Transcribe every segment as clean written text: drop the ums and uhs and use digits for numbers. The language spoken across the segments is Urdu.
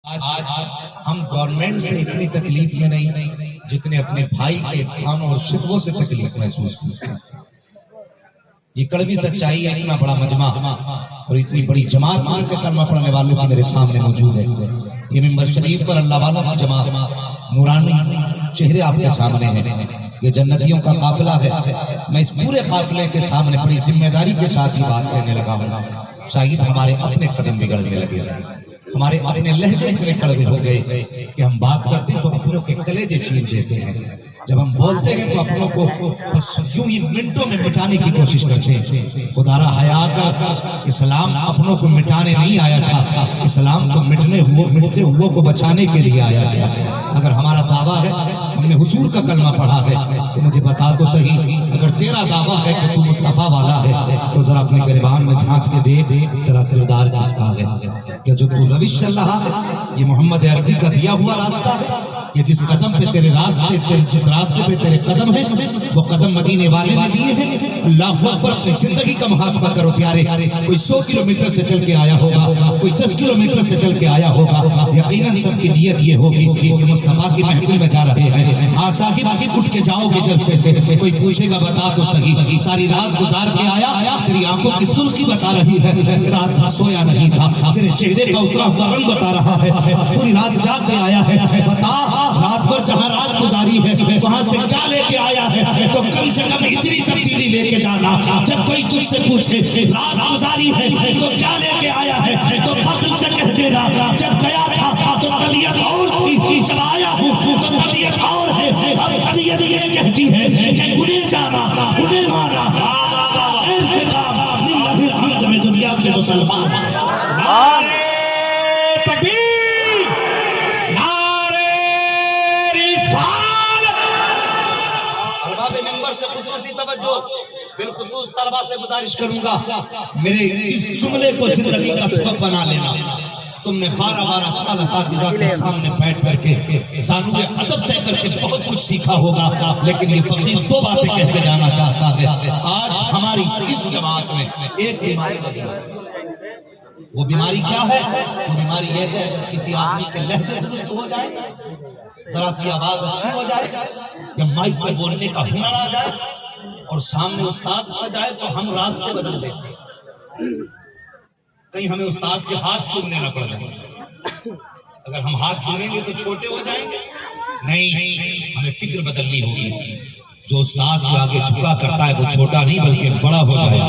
آج ہم گورنمنٹ سے اتنی تکلیف میں نہیں جتنے اپنے بھائی کے کھانوں اور شکووں سے تکلیف محسوس کرتے ہیں۔ یہ کڑوی سچائی ہے، اتنا بڑا مجمع اور اتنی بڑی جماعت مل کے کلمہ پڑھنے والوں کی میرے سامنے موجود ہے۔ یہ ممبر شریف پر اللہ والوں کی جماعت، نورانی چہرے آپ کے سامنے ہیں، یہ جنتیوں کا قافلہ ہے۔ میں اس پورے قافلے کے سامنے بڑی ذمہ داری کے ساتھ ہی بات کرنے لگا ہوں۔ شاہد ہمارے اپنے قدم بگڑنے لگے، ہمارے اپنے لہجے اتنے کڑوے ہو گئے کہ ہم بات کرتے تو اپنوں کے کلیجے چھین دیتے ہیں، جب ہم بولتے ہیں تو اپنوں کو بس یوں ہی منٹوں میں مٹانے کی کوشش کرتے ہیں۔ خدا را حیا کر، اسلام اپنوں کو مٹانے نہیں آیا تھا، اسلام تو مٹتے ہوئے کو بچانے کے لیے آیا تھا۔ اگر ہمارا دعویٰ ہے ہم نے حضور کا کلمہ پڑھا ہے تو مجھے بتا تو صحیح، اگر تیرا دعویٰ ہے کہ تو مصطفیٰ والا ہے تو ذرا اپنے گریبان میں جھانک کے دیکھ تیرا کردار کس کا ہے، کہ جو تو روش چل رہا ہے یہ محمد عربی کا دیا ہوا راستہ ہے، یہ جس قدم پہ تیرے راستے، جس راستے پہ تیرے قدم ہیں وہ قدم مدینے والے نے دیے ہیں۔ اللہ اکبر، اپنی زندگی کا محاسبہ کرو پیارے، کوئی 100 کلومیٹر سے چل کے آیا ہوگا، کوئی 10 کلومیٹر سے چل کے آیا ہوگا، یقیناً سب کی نیت یہ ہوگی کہ مصطفیٰ کی محفل میں جا رہے ہیں۔ ہاں صاحب اٹھ کے جاؤ گے جلسے سے، کوئی پوچھے گا بتا تو صحیح، ساری رات گزار کے آیا، تیری آنکھوں کی سرخی بتا رہی ہے کہ رات بھر سویا نہیں تھا، تیرے چہرے کا اترا ہوا رنگ بتا رہا ہے، پوری رات جاگ کے آیا ہے، بتا رات بھر جہاں رات گزاری ہے وہاں سے کیا لے کے آیا ہے، تو کم سے کم اتنی تبدیلی لے کے جانا۔ جب کوئی تجھ سے پوچھے رات گزاری ہے تو کیا لے کے آیا ہے تو فخر سے کہہ دینا جب گیا تھا تو طبیعت اور تھی، جب آیا ہوں تو طبیعت اور ہے۔ اب طبیعت یہ کہتی ہے کہ انہیں جانا انہیں مارا، ایسے کام اللہ الحمد میں دنیا سے مسلمان۔ نعرہ تکبیر، نعرہ رسالت۔ ارباب ممبر سے خصوصی توجہ، بالخصوص طلبہ سے گزارش کروں گا میرے اس جملے کو زندگی کا سبب بنا لینا۔ تم نے 12 سال اساتذہ کے سامنے بیٹھ کر کے زانوئے ادب طے کر کے بہت کچھ سیکھا ہوگا، لیکن یہ فقیر 2 باتیں کہہ کے جانا چاہتا ہے۔ آج ہماری اس جماعت میں ایک بیماری لگی ہے، وہ بیماری کیا ہے؟ وہ بیماری یہ ہے اگر کسی آدمی کے لہجے درست ہو جائے، ذرا سی آواز اچھی ہو جائے، یا مائک پہ بولنے کا ہنر آ جائے اور سامنے استاد آ جائے تو ہم راستے بدل دیتے ہیں، کہیں ہمیں استاد کے ہاتھ چھوڑنے نہ پڑ جائے۔ اگر ہم ہاتھ چھوڑیں گے تو چھوٹے ہو جائیں گے، نہیں، ہمیں فکر بدلنی ہوگی۔ جو استاد کے آگے جھکا کرتا ہے وہ چھوٹا نہیں بلکہ بڑا ہو جائے گا۔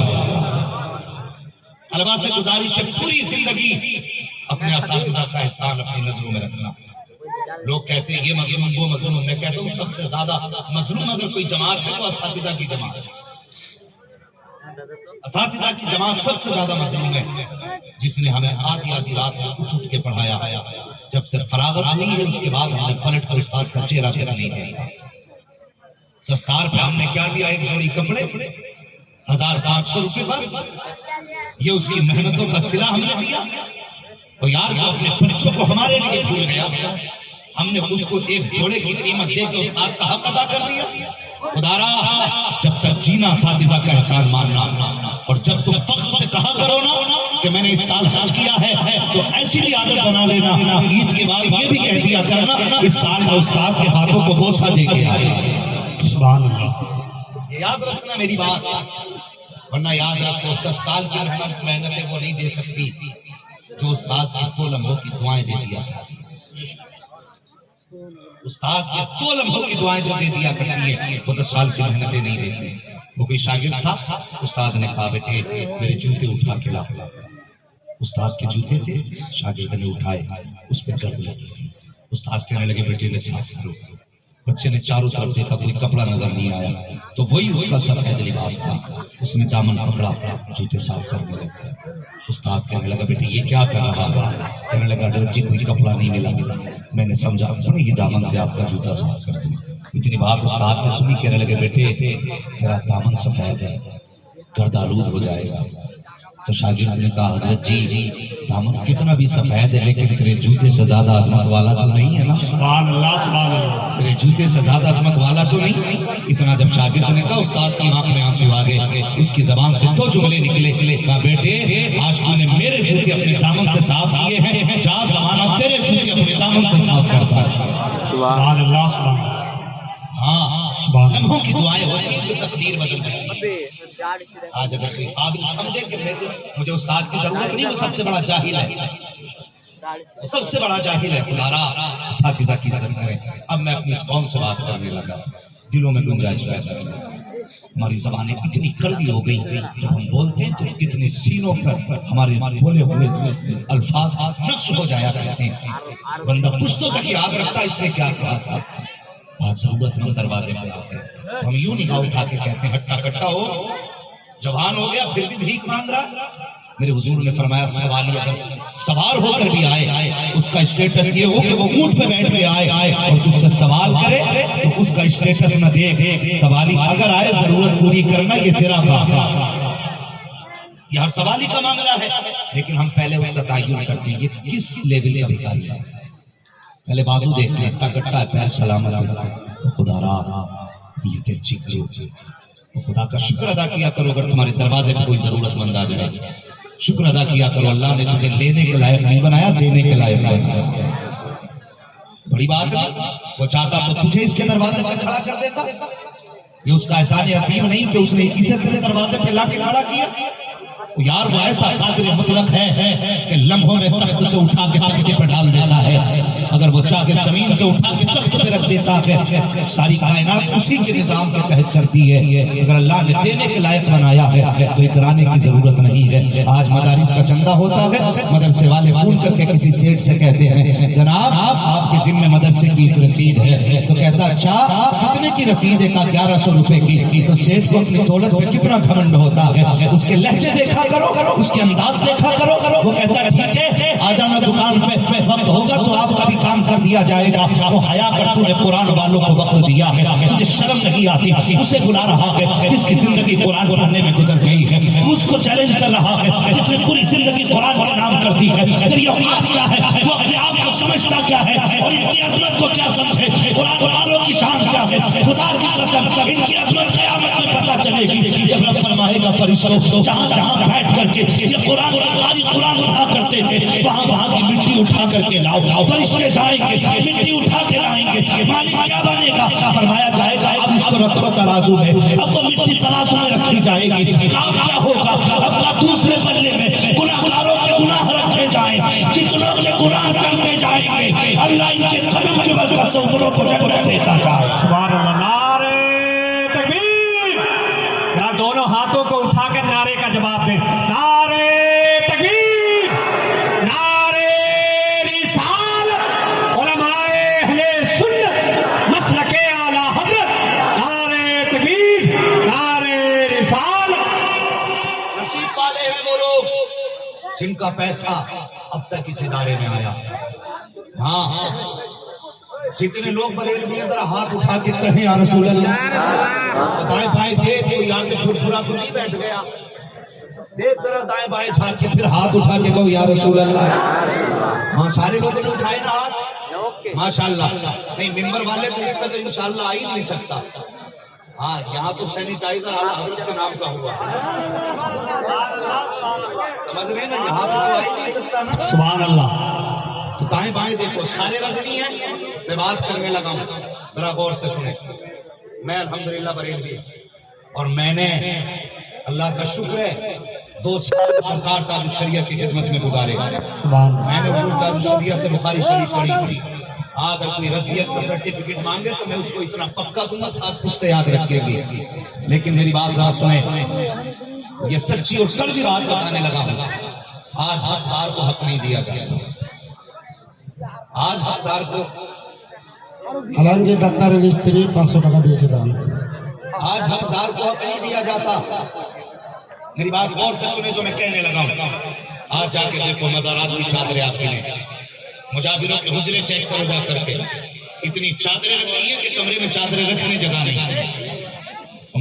طلبہ سے گزارش ہے پوری زندگی اپنے اساتذہ کا احسان اپنی نظروں میں رکھنا۔ لوگ کہتے ہیں یہ مظلوم وہ مظلوم، میں کہتا ہوں سب سے زیادہ مظلوم اگر کوئی جماعت ہے تو اساتذہ کی جماعت ہے۔ اساتذہ کی جماعت سب سے زیادہ مظلوم ہے، جس نے ہمیں آدھی رات میں اٹھ کے پڑھایا، جب سے فراغت ہوئی ہے اس کے بعد ہم نے پلٹ کر استاد کا چہرہ تک نہیں دیکھا۔ دستار پہ ہم نے کیا دیا؟ ایک جوڑی کپڑے، 1500 روپے بس، یہ اس کی محنتوں کا صلہ ہم نے دیا۔ اور یار جو اپنے بچوں کو ہمارے لیے بھول گیا، ہم نے اس کو ایک جوڑے کی قیمت دے کے استاد کا حق ادا کر دیا۔ خدا را جب تک جینا اساتذہ کا احسان ماننا، اور جب تم فخر سے کہا کرو نا کہ میں نے اس سال حج کیا ہے تو ایسی بھی عادت بنا لینا، عید کے بعد یہ بھی کہہ دیا کرنا اس سال میں استاد کے ہاتھوں کو بوسہ دے کے آئے۔ سبحان اللہ، یہ یاد رکھنا میری بات، ورنہ یاد رکھو 10 سال کی محنتیں وہ نہیں دے سکتی جو استاد کے 2 لمحوں کی دعائیں دے دیا۔ استاد کے 2 لمحوں کی دعائیں جو دے دیا کرتی ہے وہ 10 سال کی محنتیں نہیں دیتی۔ وہ کوئی شاگرد تھا، استاد نے کہا بیٹے میرے جوتے اٹھا کے لا۔ استاد کے جوتے تھے، شاگرد نے اٹھائے، اس پہ گرد لگی تھی۔ استاد کہنے لگے بیٹے نے صاف کرو۔ بچے نے چاروں طرف دیکھا، کوئی کپڑا نظر نہیں آیا، تو وہی اس کا سفید لباس تھا۔ اس نے دامن پکڑا، جوتے صاف کرنے لگا۔ استاد کہنے لگا بیٹے یہ کیا کر رہا؟ کہنے لگا حضرت جی کوئی کپڑا نہیں ملا، میں نے سمجھا اپنے ہی دامن سے آپ کا جوتا صاف کر دوں۔ اتنی بات استاد نے سنی، کہنے لگے بیٹے تیرا دامن سفید ہے، گرد آلود ہو جائے گا، تو شاگرد نے کہا حضرت جی دامن کتنا بھی سفید ہے لیکن تیرے جوتے سے زیادہ عظمت والا تو نہیں ہے نا؟ سبحان اللہ سبحان اللہ. تیرے جوتے سے زیادہ عظمت والا تو نہیں؟ اتنا جب شاگرد نے کہا استاد کی آنکھ میں آنسو آ گئے. اس کی زبان سے دو جملے نکلے. کہا بیٹے آج تو نے میرے جوتے اپنے دامن سے صاف کیے ہیں, جا زمانہ تیرے جوتے اپنے دامن سے صاف کرتا ہے. سبحان اللہ سبحان اللہ. ہاں لمحوں کی دعائیں ہوتی ہیں جو تقدیر بدل دیتی ہیں. آج اگر کوئی قابل سمجھے کہ مجھے استاد کی ضرورت نہیں, وہ سب سے بڑا جاہل ہے, سب سے بڑا جاہل ہے. خدا را اساتذہ کی عزت کریں. اب میں اپنی اس قوم سے بات کرنے لگا, دلوں میں گنجائش پیدا کی. ہماری زبانیں اتنی کڑوی ہو گئی, جب ہم بولتے ہیں تو کتنے سینوں پر ہمارے بولے ہوئے الفاظ نقش ہو جایا کرتے ہیں. بندہ پشتوں تک یاد رکھتا اس نے کیا کہا تھا. آج ضرورت مند دروازے پہ آتے ہیں, ہم یوں نگاہ اٹھا کے کہتے ہیں ہٹا کٹا ہو, جوان ہو گیا پھر بھی بھیک مانگ رہا. میرے حضور نے فرمایا سوالی اگر سوار ہو کر بھی آئے اس کا اسٹیٹس یہ ہو کہ وہ اونٹ پہ بیٹھ کے آئے اور تجھ سے سوال کرے تو اس کا اسٹیٹس نہ دیکھ. سوالی اگر آئے ضرورت پوری کرنا یہ تیرا کام ہے, یہ ہر سوالی کا معاملہ ہے. لیکن ہم پہلے اس کا تعین کرتے ہیں یہ کس لیول کا بھکاری ہے. پہلے بازو دیکھتے ہیں ہٹا کٹا ہے, پیر سلامت ہے, خدا را یہ اچھی کرو, خدا کا شکر ادا کیا کرو. اگر تمہارے دروازے پہ کوئی ضرورت مند آ جائے شکر ادا کیا کرو. اللہ نے تجھے لینے کے لائق نہیں بنایا, دینے کے لائق بنایا. بڑی بات ہے, وہ چاہتا تو تجھے اس کے دروازے پہ کھڑا کر دیتا. یہ اس کا احسان عظیم نہیں کہ اس نے اسے تیرے دروازے پہ لا کے کھڑا کیا. یار وہ ایسا قادر مطلق ہے کہ لمحوں میں تخت سے اٹھا کے تختے پہ ڈال دیتا ہے. اگر وہ چاہے زمین سے اٹھا کے تخت پہ رکھ دیتا ہے. ساری کائنات اسی کے نظام کے تحت چلتی ہے. اگر اللہ نے دینے کے لائق بنایا ہے تو اترانے کی ضرورت نہیں ہے. آج مدارس کا چندہ ہوتا ہے, مدرسے والے فون کر کے کسی سیٹ سے کہتے ہیں جناب آپ کے ذمہ مدرسے کی ایک رسید ہے. تو کہتا اچھا کتنے کی رسید ہے؟ 1100 روپے کی. تو سیٹ کو اپنی دولت پہ کتنا گھمنڈ ہوتا ہے. اس کے لہجے دیکھا کرو, اس کے انداز دیکھا کرو. وہ کہتا ہے ٹھیک ہے آ جانا دکان پہ, وقت ہوگا تو آپ کا بھی کام کر دیا جائے گا. وہ حیا کر, تو نے قرآن والوں کو وقت دیا ہے, تجھے شرم نہیں آتی. اسے بلا رہا ہے جس کی زندگی قرآن پڑھنے میں گزر گئی ہے. اس کو چیلنج کر رہا ہے جس نے پوری زندگی قرآن کا نام کر دی ہے. یہ اوقات کیا ہے, وہ اپنے آپ کو سمجھتا کیا ہے اور ان کی عظمت کو کیا سمجھے. قرآن والوں کی شان کیا ہے, خدا کی قسم ان کی عظمت قیامت میں پتہ چلے گی جب رب فرمائے گا فرشتوں جہاں جہاں بیٹھ کر کے یہ قرآن کا قاری قرآن پڑھا کرتے تھے وہاں وہاں کی مٹی اٹھا کر کے لاؤ. فرشتے جائیں گے مٹی اٹھا کے لائیں گے. مالک کیا بنے گا؟ فرمایا جائے گا اب اس کو رکھو ترازو میں. اب وہ مٹی ترازو میں رکھی جائے گی. کام کیا ہوگا؟ اب کا دوسرے پلے میں گناہگاروں کے گناہ رکھے جائیں. جتنوں کے گناہ چلتے جائیں گے اللہ ان کے قدم کے برکت سے انہوں کو جنت دیتا جائے. سبحان اللہ. نعرہ تکبیر. ذرا دونوں ہاتھوں کو اٹھا کر نعرے کا جواب دیں. نعرہ تکبیر, نعرہ رسالت, علماء اہل سنت مسلک اعلی حضرت. نعرہ تکبیر, نعرہ رسالت. نصیب والے ہیں وہ لوگ جن کا پیسہ اب تک اس ادارے میں آیا. ہاں جتنے لوگ بریلوی ذرا ہاتھ اٹھا کے کہیں یا رسول اللہ. دائیں بائیں دیکھ کوئی آگے پھرپھرا تو نہیں بیٹھ گیا. دیکھ ذرا دائیں بائیں جھانک کے پھر ہاتھ اٹھا کے کہو یا رسول اللہ. ہاں سارے لوگوں نے اٹھائے نا ہاتھ, ماشاءاللہ. نہیں ممبر والے تو اس پہ تو انشاءاللہ آ ہی نہیں سکتا. ہاں یہاں تو سینیٹائزر اعلیٰ حضرت کے نام کا ہوا, سمجھ رہے نا, یہاں پہ تو آ ہی نہیں سکتا نا. سبحان اللہ. تو دائیں بائیں دیکھو سارے رضوی ہیں. میں بات کرنے لگا ہوں, ذرا غور سے سنیں. میں الحمدللہ بریلوی اور میں نے اللہ کا شکر ہے 2 سال سرکار تاج الشریعہ کی خدمت میں گزارے. میں نے حضور تاج الشریعہ سے بخاری شریف پڑھی تھی. اگر کوئی رضویت کا سرٹیفکیٹ مانگے تو میں اس کو اتنا پکا دوں گا 7 پشتے یاد رکھے گی. لیکن میری بات ذرا سنیں, یہ سچی اور کڑوی بات بتانے لگا ہوں. آج حقدار کو حق نہیں دیا جائے. آج حقدار کو حالانکہ ڈاکٹر استری 500 টাকা দিয়েছে দান. آج حقدار کو حق نہیں دیا جاتا. میری بات غور سے سنیں جو میں کہنے لگا ہوں. آج جا کے دیکھو مزارات کی چادریں آپ کی نے, مجابروں کے حجرے چیک کرو جا کر کے, اتنی چادریں رکھی ہیں کہ کمرے میں چادریں رکھنے جگہ نہیں.